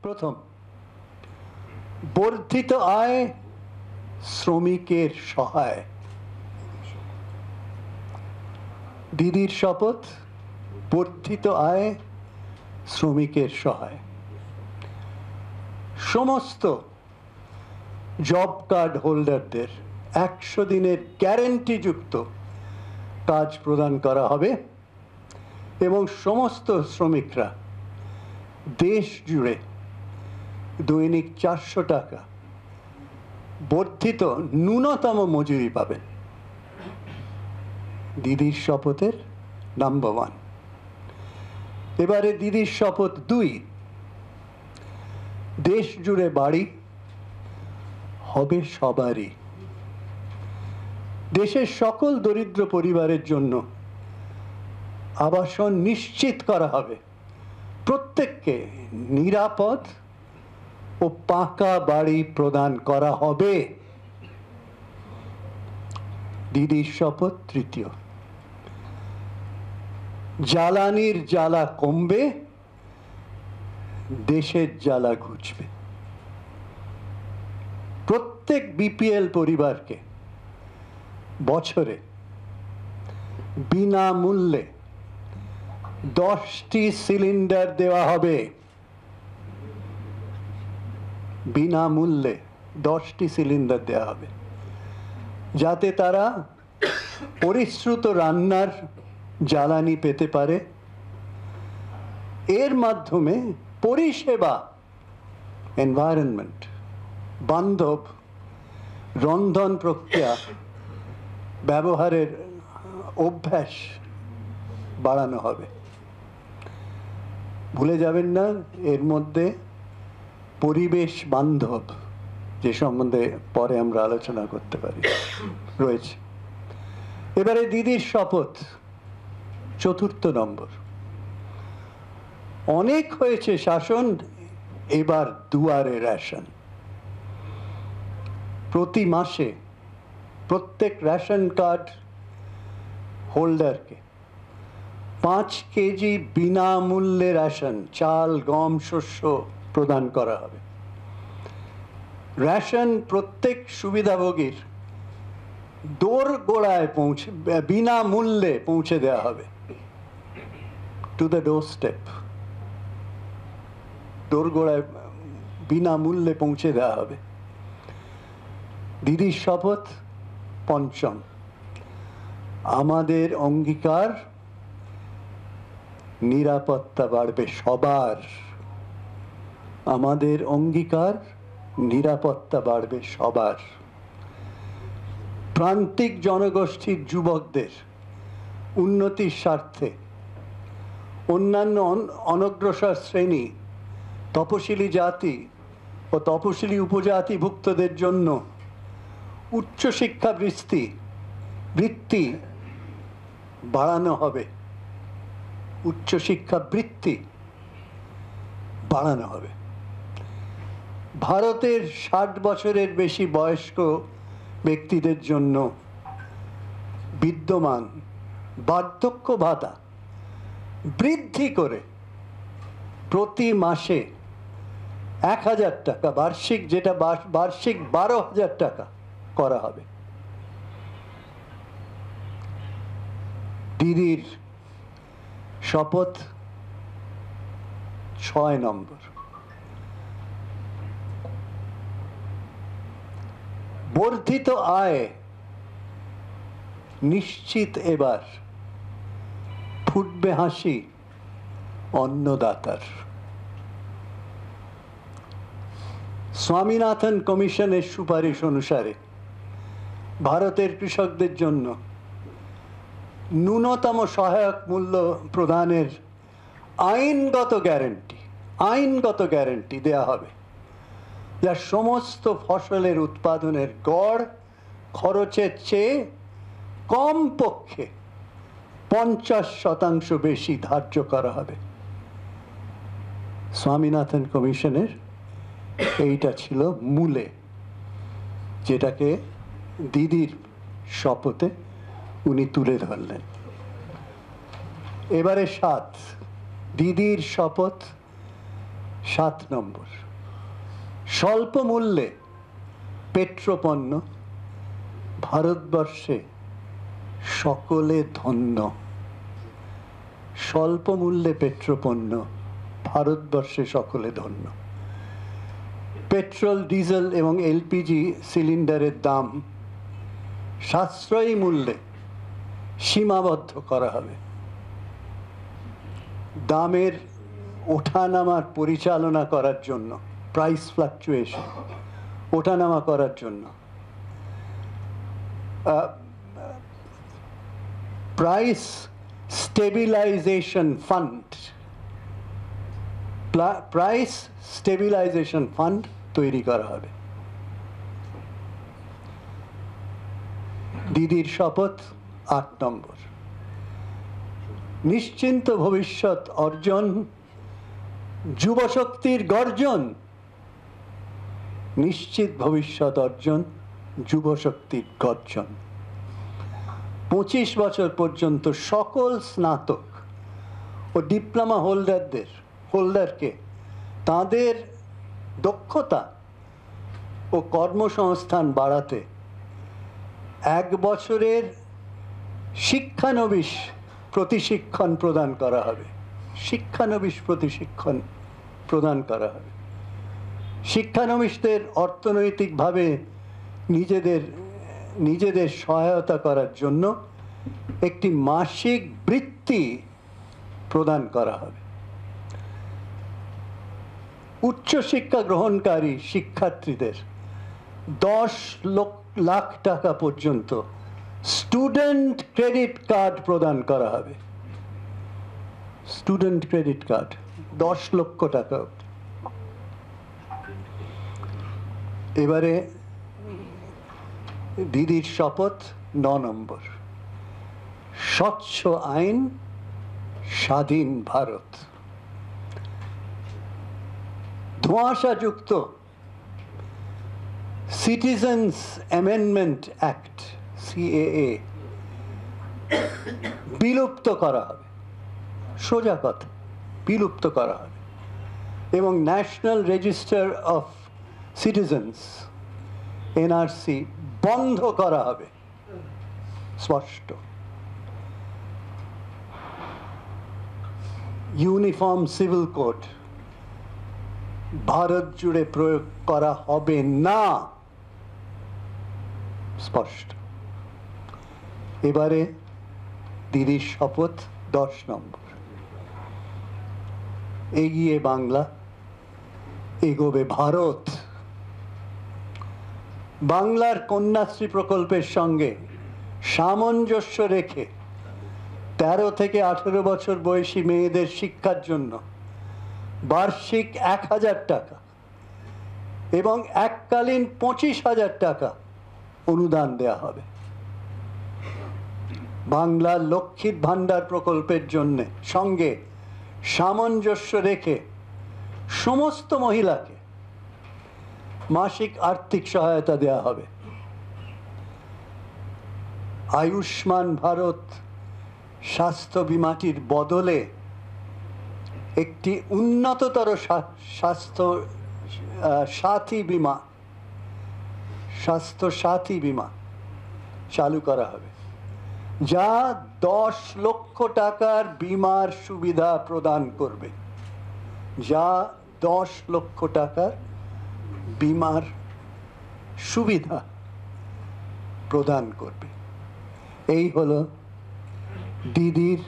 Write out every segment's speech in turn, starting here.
প্রথম, বর্ধিত আয় শ্রমিকের সহায়। দিদির শপথ, বর্ধিত আয় শ্রমিকের সহায়। সমস্ত জব কার্ড হোল্ডারদের 100 দিনের গ্যারেন্টিযুক্ত কাজ প্রদান করা হবে এবং সমস্ত শ্রমিকরা দেশ জুড়ে দৈনিক 400 টাকা বর্ধিত ন্যূনতম মজুরি পাবেন। দিদির শপথের নাম্বার 1। এবারে দিদির শপথ 2, দেশ জুড়ে বাড়ি হবে সবারই। দেশের সকল দরিদ্র পরিবারের জন্য আবাসন নিশ্চিত করা হবে। প্রত্যেককে নিরাপদ ও পাকা বাড়ি প্রদান করা হবে। দিদির শপথ 3, জ্বালানির জ্বালা কমবে, দেশের জ্বালা ঘুচবে। প্রত্যেক বিপিএল পরিবারকে বছরে বিনামূল্যে 10টি সিলিন্ডার দেওয়া হবে। বিনামূল্যে 10টি সিলিন্ডার দেওয়া হবে, যাতে তারা পরিশ্রুত রান্নার জ্বালানি পেতে পারে। এর মাধ্যমে পরিষেবা, এনভায়রনমেন্ট বান্ধব রন্ধন প্রক্রিয়া ব্যবহারের অভ্যাস বাড়ানো হবে। ভুলে যাবেন না, এর মধ্যে পরিবেশ বান্ধব, যে সম্বন্ধে পরে আমরা আলোচনা করতে পারি, রয়েছে। এবারে দিদির শপথ 4 নম্বর। অনেক হয়েছে শাসন, এবার দুয়ারে রেশন। প্রতি মাসে প্রত্যেক রেশন কার্ড হোল্ডারকে 5 কেজি বিনামূল্যে রেশন, চাল, গম, শস্য প্রদান করা হবে। রেশন প্রত্যেক সুবিধাভোগীর দোরগোড়ায় বিনামূল্যে পৌঁছে দেওয়া হবে। টু দ্য ডোর স্টেপ, দোরগোড়ায় বিনামূল্যে পৌঁছে দেওয়া হবে। দিদির শপথ 5, আমাদের অঙ্গীকার নিরাপত্তা বাড়বে সবার। আমাদের অঙ্গীকার নিরাপত্তা বাড়বে সবার। প্রান্তিক জনগোষ্ঠীর যুবকদের উন্নতির স্বার্থে অন্যান্য অনগ্রসর শ্রেণী, তপশিলি জাতি ও তপশিলি উপজাতিভুক্তদের জন্য উচ্চশিক্ষা বৃত্তি বাড়ানো হবে। উচ্চশিক্ষা বৃত্তি বাড়ানো হবে। ভারতের 60 বছরের বেশি বয়স্ক ব্যক্তিদের জন্য বিদ্যমান বার্ধক্য ভাতা বৃদ্ধি করে প্রতি মাসে 1000 টাকা বার্ষিক, যেটা বার্ষিক 12,000 টাকা করা হবে। দিদির শপথ 6 নম্বর, বর্ধিত আয় নিশ্চিত। এবার ফুটবে হাসি অন্নদাতার। স্বামীনাথন কমিশনের সুপারিশ অনুসারে ভারতের কৃষকদের জন্য ন্যূনতম সহায়ক মূল্য প্রদানের আইনগত গ্যারেন্টি দেয়া হবে, যা সমস্ত ফসলের উৎপাদনের গড় খরচের চেয়ে কমপক্ষে 50% বেশি ধার্য করা হবে। স্বামীনাথন কমিশনের এইটা ছিল মূলে, যেটাকে দিদির শপথে উনি তুলে ধরলেন। এবারে 7, দিদির শপথ 7 নম্বর, স্বল্প মূল্যে পেট্রোপণ্য, ভারতবর্ষে সকলে ধন্য। স্বল্প মূল্যে পেট্রোপণ্য, ভারতবর্ষে সকলে ধন্য। পেট্রোল, ডিজেল এবং এলপিজি সিলিন্ডারের দাম সাশ্রয়ী মূল্যে সীমাবদ্ধ করা হবে। দামের ওঠানামার পরিচালনা করার জন্য, প্রাইস ফ্লাকচুয়েশন ওঠানামা করার জন্য price stabilisation fund, price stabilisation fund তৈরি করা হবে। দিদির শপথ 8 নম্বর, নিশ্চিন্ত ভবিষ্যৎ অর্জন, যুবশক্তির গর্জন। নিশ্চিত ভবিষ্যৎ অর্জন, যুবশক্তির গর্জন। 25 বছর পর্যন্ত সকল স্নাতক ও ডিপ্লোমা হোল্ডারকে তাদের দক্ষতা ও কর্মসংস্থান বাড়াতে 1 বছরের শিক্ষানবিশ প্রতিশিক্ষণ প্রদান করা হবে। শিক্ষানবিশ প্রতিশিক্ষণ প্রদান করা হবে। শিক্ষানবিশদের অর্থনৈতিকভাবে নিজেদের সহায়তা করার জন্য একটি মাসিক বৃত্তি প্রদান করা হবে। উচ্চশিক্ষা গ্রহণকারী শিক্ষার্থীদের 10 লাখ টাকা পর্যন্ত স্টুডেন্ট ক্রেডিট কার্ড প্রদান করা হবে। স্টুডেন্ট ক্রেডিট কার্ড 10 লক্ষ টাকা। এবারে দিদির শপথ 9 নম্বর, স্বচ্ছ আইন, স্বাধীন ভারত। ধোঁয়াশাযুক্ত সিটিজেন্স অ্যামেন্ডমেন্ট অ্যাক্ট সিএএ বিলুপ্ত করা হবে। সোজা কথা, বিলুপ্ত করা হবে। এবং national register of citizens NRC বন্ধ করা হবে। স্পষ্ট। ইউনিফর্ম সিভিল কোড ভারত জুড়ে প্রয়োগ করা হবে না। স্পষ্ট। এবারে দিদির শপথ 10 নম্বর, এগিয়ে বাংলা, এগোবে ভারত। বাংলার কন্যাশ্রী প্রকল্পের সঙ্গে সামঞ্জস্য রেখে 13 থেকে 18 বছর বয়সী মেয়েদের শিক্ষার জন্য বার্ষিক 1000 টাকা এবং এককালীন 25,000 টাকা অনুদান দেয়া হবে। বাংলার লক্ষ্মীর ভাণ্ডার প্রকল্পের জন্য সঙ্গে সামঞ্জস্য রেখে সমস্ত মহিলাকে মাসিক আর্থিক সহায়তা দেয়া হবে। আয়ুষ্মান ভারত স্বাস্থ্য বিমাটির বদলে একটি উন্নততর স্বাস্থ্য সাথী বিমা চালু করা হবে, যা 10 লক্ষ টাকার বিমার সুবিধা প্রদান করবে। যা 10 লক্ষ টাকার বিমার সুবিধা প্রদান করবে। এই হলো দিদির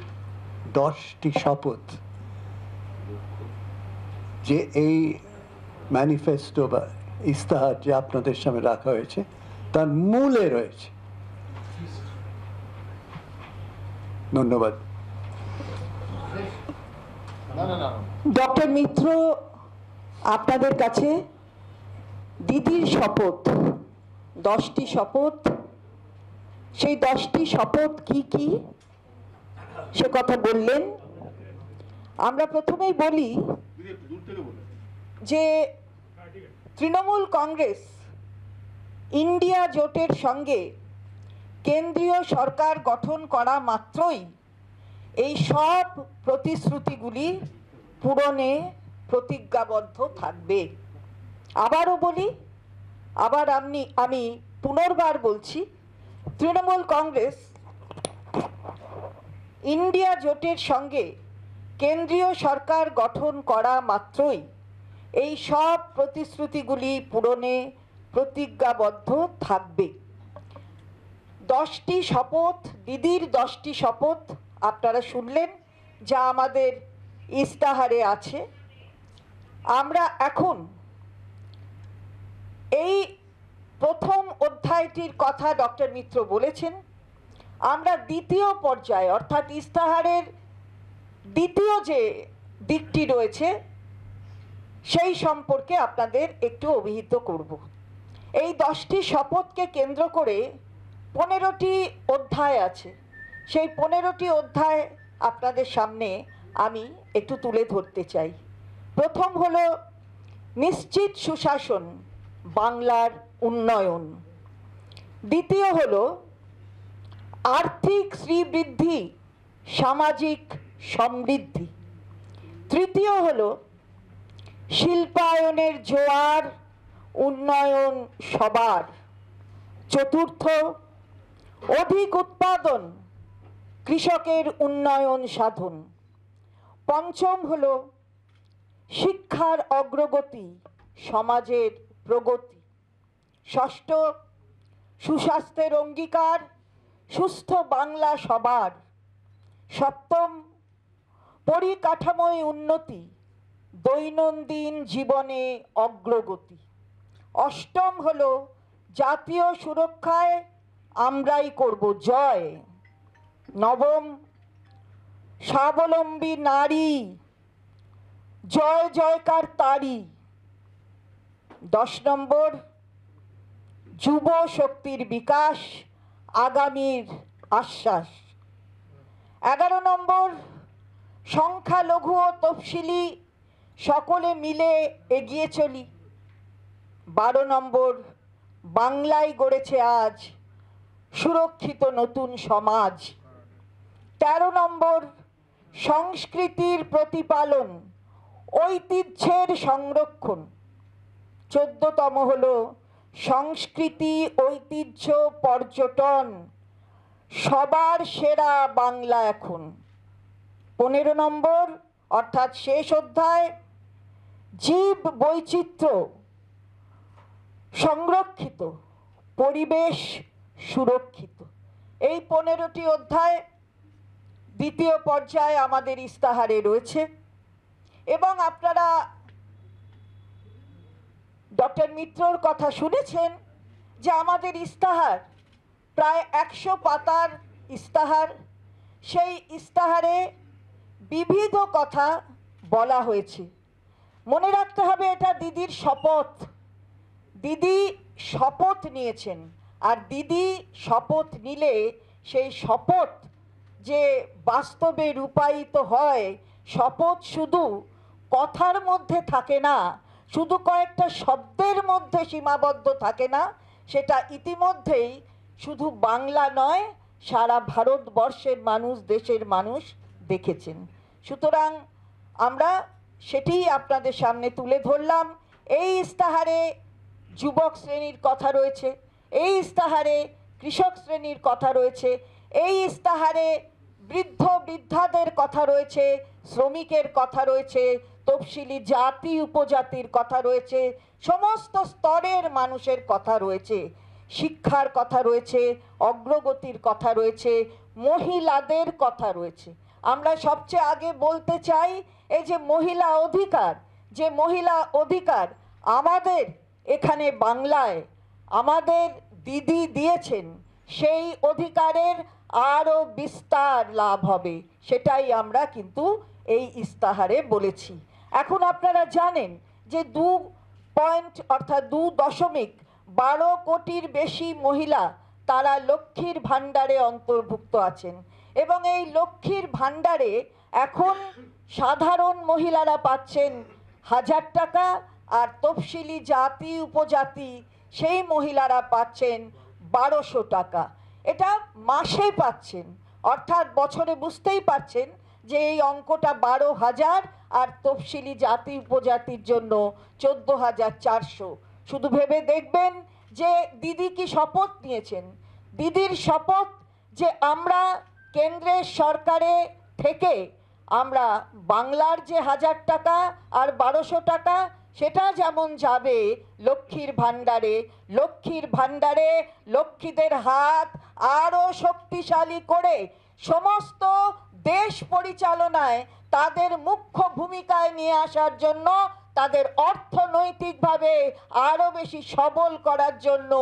10টি শপথ, যে এই ম্যানিফেস্টো বা ইস্তাহার যে আপনাদের সামনে রাখা হয়েছে তার মূলে রয়েছে। ধন্যবাদ। ডক্টর মিত্র, আপনাদের কাছে দিদির শপথ, 10টি শপথ, সেই 10টি শপথ কি কি সে কথা বললেন। আমরা প্রথমেই বলি যে তৃণমূল কংগ্রেস ইন্ডিয়া জোটের সঙ্গে কেন্দ্রীয় সরকার গঠন করা মাত্রই এই সব প্রতিশ্রুতিগুলি পূরণে প্রতিজ্ঞাবদ্ধ থাকবে। আবারও বলি, আমি পুনর্বার বলছি, তৃণমূল কংগ্রেস ইন্ডিয়া জোটের সঙ্গে কেন্দ্রীয় সরকার গঠন করা মাত্রই এই সব প্রতিশ্রুতিগুলি পূরণে প্রতিজ্ঞাবদ্ধ থাকবে। 10টি শপথ, দিদির 10টি শপথ আপনারা শুনলেন, যা আমাদের ইস্তাহারে আছে। আমরা এখন এই প্রথম অধ্যায়টির কথা ডক্টর মিত্র বলেছেন, আমরা দ্বিতীয় পর্যায়ে অর্থাৎ ইস্তাহারের দ্বিতীয় যে দিকটি রয়েছে সেই সম্পর্কে আপনাদের একটু অভিহিত করব। এই 10টি শপথকে কেন্দ্র করে 15টি অধ্যায় আছে। সেই 15টি অধ্যায় আপনাদের সামনে আমি একটু তুলে ধরতে চাই। প্রথম হলো নিশ্চিত সুশাসন, বাংলার উন্নয়ন। দ্বিতীয় হলো আর্থিক শ্রীবৃদ্ধি, সামাজিক সমৃদ্ধি। তৃতীয় হলো শিল্পায়নের জোয়ার, উন্নয়ন সবার। চতুর্থ, অধিক উৎপাদন, কৃষকের উন্নয়ন সাধন। পঞ্চম হলো শিক্ষার অগ্রগতি, সমাজের প্রগতি। ষষ্ঠ, সুস্বাস্থ্যের অঙ্গীকার, সুস্থ বাংলা সবার। সপ্তম, পরিকাঠামোয় উন্নতি, দৈনন্দিন জীবনে অগ্রগতি। অষ্টম হলো জাতীয় সুরক্ষায় আমরাই করব জয়। নবম, স্বাবলম্বী নারী, জয় জয়কার তারি। 10 নম্বর, যুব শক্তির বিকাশ, আগামীর আশ্বাস। 11 নম্বর, সংখ্যালঘু ও তফসিলি সকলে মিলে এগিয়ে চলি। 12 নম্বর, বাংলায় গড়েছে আজ সুরক্ষিত নতুন সমাজ। 13 নম্বর, সংস্কৃতির প্রতিপালন, ঐতিহ্যের সংরক্ষণ। 14তম হলো সংস্কৃতি, ঐতিহ্য, পর্যটন, সবার সেরা বাংলা এখন। 15 নম্বর অর্থাৎ শেষ অধ্যায়, জীব বৈচিত্র্য সংরক্ষিত, পরিবেশ সুরক্ষিত। এই 15টি অধ্যায় দ্বিতীয় পর্যায়ে আমাদের ইস্তাহারে রয়েছে। এবং আপনারা ডক্টর মিত্রর কথা শুনেছেন যে আমাদের ইস্তাহার প্রায় 100 পাতার ইস্তাহার। সেই ইস্তাহারে বিবিধ কথা বলা হয়েছে। মনে রাখতে হবে এটা দিদির শপথ। দিদি শপথ নিয়েছেন, আর দিদি শপথ নিলে সেই শপথ যে বাস্তবে রূপায়িত হয়, শপথ শুধু কথার মধ্যে থাকে না, শুধু কয়েকটা শব্দের মধ্যে সীমাবদ্ধ থাকে না, সেটা ইতিমধ্যেই শুধু বাংলা নয়, সারা ভারতবর্ষের মানুষ, দেশের মানুষ দেখেছেন। সুতরাং আমরা সেটিই আপনাদের সামনে তুলে ধরলাম। এই ইস্তাহারে যুবক শ্রেণীর কথা রয়েছে, এই ইস্তাহারে কৃষক শ্রেণীর কথা রয়েছে, এই ইস্তাহারে বৃদ্ধ বৃদ্ধাদের কথা রয়েছে, শ্রমিকের কথা রয়েছে, তফসিলি জাতি উপজাতির কথা রয়েছে, সমস্ত স্তরের মানুষের কথা রয়েছে, শিক্ষার কথা রয়েছে, অগ্রগতির কথা রয়েছে, মহিলাদের কথা রয়েছে। আমরা সবচেয়ে আগে বলতে চাই এই যে মহিলা অধিকার, যে মহিলা অধিকার আমাদের এখানে বাংলায় আমাদের দিদি দিয়েছেন, সেই অধিকারের আরও বিস্তার লাভ হবে, সেটাই আমরা কিন্তু এই ইস্তাহারে বলেছি। এখন আপনারা জানেন যে 2.12 কোটির বেশি মহিলা তারা লক্ষ্মীর ভাণ্ডারে অন্তর্ভুক্ত আছেন। এবং এই লক্ষ্মীর ভাণ্ডারে এখন সাধারণ মহিলারা পাচ্ছেন 1000 টাকা, আর তফসিলি জাতি উপজাতি সেই মহিলারা পাচ্ছেন 1200 টাকা। এটা মাসে পাচ্ছেন, অর্থাৎ বছরে বুঝতেই পারছেন যে এই অঙ্কটা 12,000 আর তফসিলি জাতি উপজাতির জন্য 14,400। শুধু ভেবে দেখবেন যে দিদি কি শপথ নিয়েছেন। দিদির শপথ যে আমরা কেন্দ্রের সরকারে থেকে আমরা বাংলার যে 1,000 টাকা আর 1200 টাকা সেটা যেমন যাবে লক্ষ্মীর ভাণ্ডারে, লক্ষ্মীর ভাণ্ডারে লক্ষ্মীদের হাত আরও শক্তিশালী করে সমস্ত দেশ পরিচালনায় তাদের মুখ্য ভূমিকায় নিয়ে আসার জন্য, তাদের অর্থনৈতিকভাবে আরও বেশি সবল করার জন্য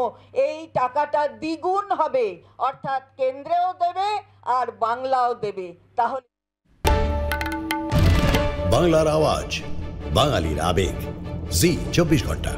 এই টাকাটা দ্বিগুণ হবে, অর্থাৎ কেন্দ্রেও দেবে আর বাংলাও দেবে। তাহলে বাংলার আওয়াজ, বাঙালির আবেগ, জি 24 ঘন্টা।